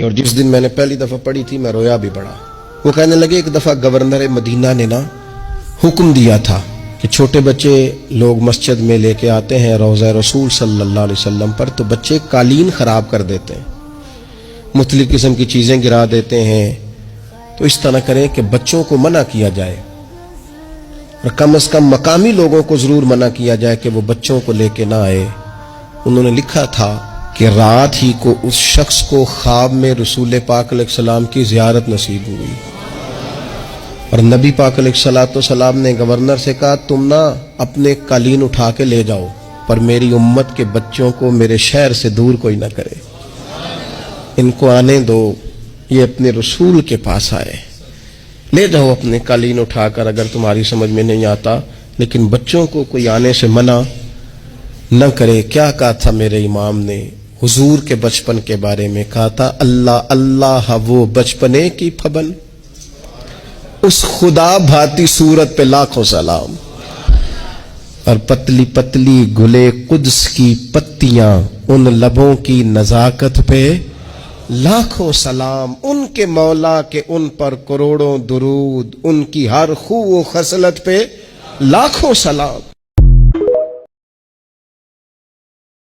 اور جس دن میں نے پہلی دفعہ پڑھی تھی میں رویا بھی پڑا۔ وہ کہنے لگے ایک دفعہ گورنر مدینہ نے حکم دیا تھا کہ چھوٹے بچے لوگ مسجد میں لے کے آتے ہیں روضہ رسول صلی اللہ علیہ وسلم پر، تو بچے قالین خراب کر دیتے ہیں، مختلف قسم کی چیزیں گرا دیتے ہیں، تو اس طرح کریں کہ بچوں کو منع کیا جائے، اور کم از کم مقامی لوگوں کو ضرور منع کیا جائے کہ وہ بچوں کو لے کے نہ آئے۔ انہوں نے لکھا تھا کہ رات ہی کو اس شخص کو خواب میں رسول پاک علیہ السلام کی زیارت نصیب ہوئی، اور نبی پاک علیہ السلام نے گورنر سے کہا تم نہ اپنے قالین اٹھا کے لے جاؤ، پر میری امت کے بچوں کو میرے شہر سے دور کوئی نہ کرے، ان کو آنے دو، یہ اپنے رسول کے پاس آئے، لے جاؤ اپنے قالین اٹھا کر اگر تمہاری سمجھ میں نہیں آتا، لیکن بچوں کو کوئی آنے سے منع نہ کرے۔ کیا کہا تھا میرے امام نے حضور کے بچپن کے بارے میں؟ کہا تھا اللہ اللہ وہ بچپنے کی پھبن، اس خدا بھاتی صورت پہ لاکھوں سلام، اور پتلی پتلی گلے قدس کی پتیاں ان لبوں کی نزاکت پہ لاکھوں سلام، ان کے مولا کے ان پر کروڑوں درود، ان کی ہر خو و خصلت پہ لاکھوں سلام۔